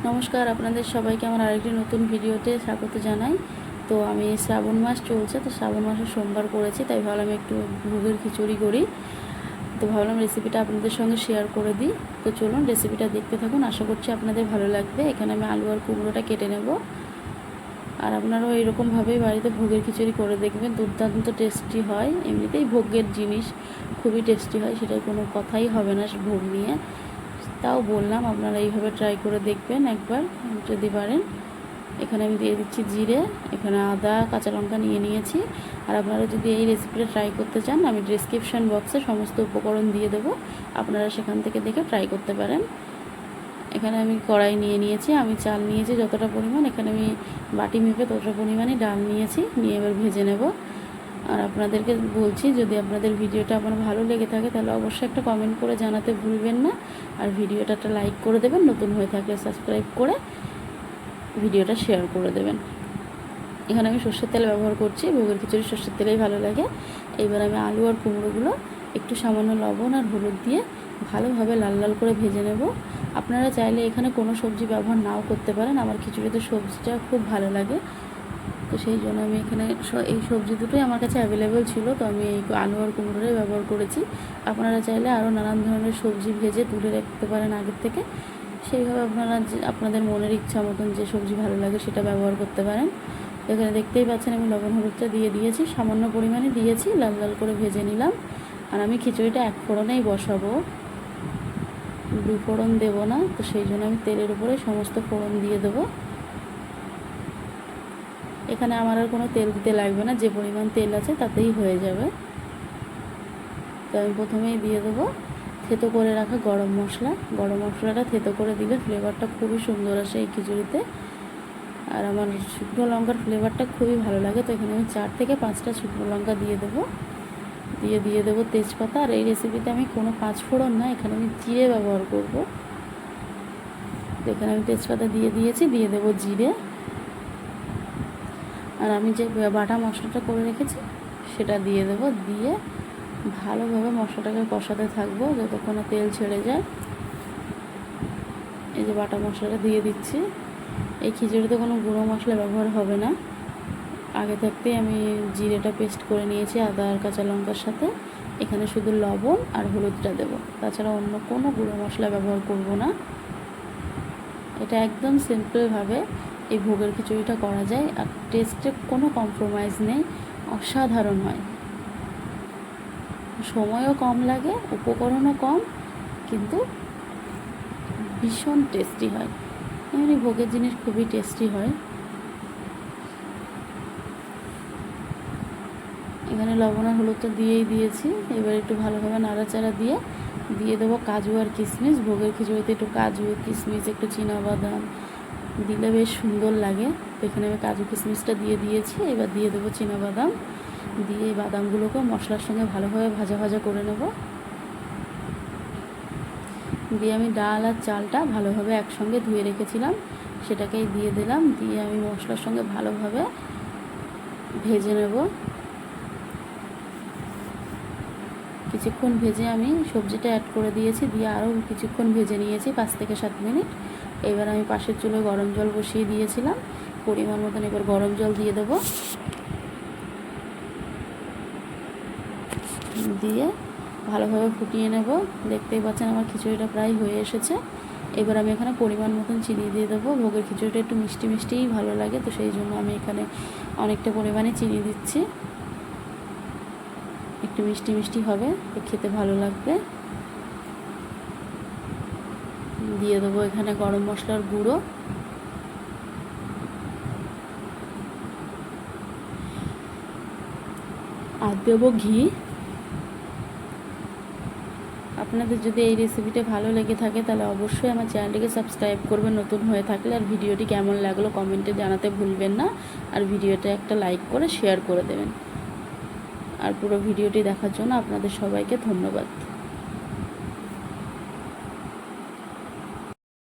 নমস্কার, আপনাদের সবাইকে আমার আরেকটি নতুন ভিডিওতে স্বাগত জানাই। তো আমি শ্রাবণ মাস চলছে, তো শ্রাবণ মাসে সোমবার করেছি, তাই ভাবলাম একটু ভোগের খিচুড়ি করি। তো ভাবলাম রেসিপিটা আপনাদের সঙ্গে শেয়ার করে দিই। তো চলুন রেসিপিটা দেখতে থাকুন, আশা করছি আপনাদের ভালো লাগবে। এখানে আমি আলু আর কুমড়োটা কেটে নেব। আর আপনারাও এইরকমভাবেই বাড়িতে ভোগের খিচুড়ি করে দেখবেন, দুর্দান্ত টেস্টি হয়। এমনিতেই ভোগের জিনিস খুবই টেস্টি হয়, সেটাই কোনো কথাই হবে না ভোগ নিয়ে। তাও বললাম আপনারা এইভাবে ট্রাই করে দেখবেন একবার যদি পারেন। এখানে আমি দিয়ে দিচ্ছি জিরে, এখানে আদা কাঁচা লঙ্কা নিয়েছি। আর আপনারা যদি এই রেসিপিটা ট্রাই করতে চান, আমি ডেসক্রিপশান বক্সে সমস্ত উপকরণ দিয়ে দেবো, আপনারা সেখান থেকে দেখে ট্রাই করতে পারেন। এখানে আমি কড়াই নিয়েছি, আমি চাল নিয়েছি যতটা পরিমাণ, এখানে আমি বাটি মেপে ততটা পরিমাণই ডাল নিয়েছি, নিয়ে এবার ভেজে নেব। আর আপনাদেরকে বলছি, যদি আপনাদের ভিডিওটা আমার ভালো লেগে থাকে তাহলে অবশ্যই একটা কমেন্ট করে জানাতে ভুলবেন না। আর ভিডিওটা একটা লাইক করে দেবেন, নতুন হয়ে থাকলে সাবস্ক্রাইব করে ভিডিওটা শেয়ার করে দেবেন। এখানে আমি সর্ষের তেল ব্যবহার করছি, ভোগের খিচুড়ি সর্ষের তেলেই ভালো লাগে। এইবার আমি আলু আর কুমড়োগুলো একটু সামান্য লবণ আর হলুদ দিয়ে ভালোভাবে লাল লাল করে ভেজে নেব। আপনারা চাইলে এখানে কোনো সবজি ব্যবহার নাও করতে পারেন, আমার খিচুড়িতে সবজিটা খুব ভালো লাগে, তো সেই জন্য আমি এখানে এই সবজি দুটোই আমার কাছে অ্যাভেলেবেল ছিল, তো আমি এই আলু আর কুমড়োটাই ব্যবহার করেছি। আপনারা চাইলে আরও নানান ধরনের সবজি ভেজে তুলে রাখতে পারেন আগের থেকে, সেইভাবে আপনারা আপনাদের মনের ইচ্ছা মতন যে সবজি ভালো লাগে সেটা ব্যবহার করতে পারেন। এখানে দেখতেই পাচ্ছেন আমি লবণ হলুদটা দিয়ে দিয়েছি, সামান্য পরিমাণে দিয়েছি, লাল লাল করে ভেজে নিলাম। আর আমি খিচুড়িটা এক ফোড়নেই বসাবো, দু ফোড়ন দেবো না, তো সেই জন্য আমি তেলের উপরে সমস্ত ফোড়ন দিয়ে দেবো। এখানে আমার আর কোনো তেল দিতে লাগবে না, যে পরিমাণ তেল আছে তাতেই হয়ে যাবে। তো আমি প্রথমেই দিয়ে দেবো থেতো করে রাখা গরম মশলা। গরম মশলাটা থেতো করে দিলে ফ্লেভারটা খুবই সুন্দর আসে এই খিচুড়িতে। আর আমার শুকনো লঙ্কার ফ্লেভারটা খুবই ভালো লাগে, তো এখানে আমি 4 থেকে 5টা শুকনো লঙ্কা দিয়ে দেবো। দিয়ে দেবো তেজপাতা। আর এই রেসিপিতে আমি কোনো 5 ফোড়ন না, এখানে আমি জিরে ব্যবহার করব। তো এখানে আমি তেজপাতা দিয়ে দিয়েছি, দিয়ে দেবো জিরে। আর আমি যে বাটা মশলাটা করে রেখেছি সেটা দিয়ে দেবো, দিয়ে ভালোভাবে মশলাটাকে কষাতে থাকবো যতক্ষণ না তেল ছেড়ে যায়। এই যে বাটা মশলাটা দিয়ে দিচ্ছি। এই খিচুড়িতে কোনো গুঁড়ো মশলা ব্যবহার হবে না, আগে থাকতেই আমি জিরেটা পেস্ট করে নিয়েছি আদা আর কাঁচা লঙ্কার সাথে। এখানে শুধু লবণ আর হলুদটা দেবো, তাছাড়া অন্য কোনো গুঁড়ো মশলা ব্যবহার করব না। এটা একদম সিম্পলভাবে এই ভোগের খিচুড়িটা করা যায়, আর টেস্টে কোনো কম্প্রোমাইজ নেই, অসাধারণ হয়। সময়ও কম লাগে, উপকরণও কম, কিন্তু ভীষণ টেস্টি হয়। এমনি ভোগের জিনিস খুবই টেস্টি হয়। এখানে লবণ আর হলুদটা দিয়েই দিয়েছি। এবার একটু ভালোভাবে নাড়াচাড়া দিয়ে দেবো কাজু আর কিশমিশ। ভোগের খিচুড়িতে একটু কাজু কিশমিশ একটু চীনাবাদাম দিলে বেশ সুন্দর লাগে। এখানে আমি কাজু কিশমিশটা দিয়ে দিয়েছি। এবার দিয়ে দেবো চীনাবাদাম, দিয়ে এই বাদামগুলোকে মশলার সঙ্গে ভালোভাবে ভাজা করে নেব। দিয়ে আমি ডাল আর চালটা ভালোভাবে একসঙ্গে ধুয়ে রেখেছিলাম সেটাকেই দিয়ে দিলাম, দিয়ে আমি মশলার সঙ্গে ভালোভাবে ভেজে নেব। কিছুক্ষণ ভেজে আমি সবজিটা অ্যাড করে দিয়েছি, দিয়ে আরও কিছুক্ষণ ভেজে নিয়েছি 5 থেকে 7 মিনিট। এবার আমি পাশের চুলোয় গরম জল বসিয়ে দিয়েছিলাম পরিমাণ মতন। এবার গরম জল দিয়ে দেবো, দিয়ে ভালোভাবে ফুটিয়ে নেব। দেখতেই পাচ্ছেন আমার খিচুড়িটা প্রায় হয়ে এসেছে। এবার আমি এখানে পরিমাণ মতন চিনি দিয়ে দেবো। ভোগের খিচুড়িটা একটু মিষ্টি মিষ্টিই ভালো লাগে, তো সেই জন্য আমি এখানে অনেকটা পরিমাণে চিনি দিচ্ছি। একটু মিষ্টি মিষ্টি হবে, তো খেতে ভালো লাগবে। দিয়ে দেবো এখানে গরম মশলার গুঁড়ো, আর দেবো ঘি। আপনাদের যদি এই রেসিপিটা ভালো লেগে থাকে তাহলে অবশ্যই আমার চ্যানেলটিকে সাবস্ক্রাইব করবেন নতুন হয়ে থাকলে। আর ভিডিওটি কেমন লাগলো কমেন্টে জানাতে ভুলবেন না। আর ভিডিওটা একটা লাইক করে শেয়ার করে দেবেন। আর পুরো ভিডিওটি দেখার জন্য আপনাদের সবাইকে ধন্যবাদ।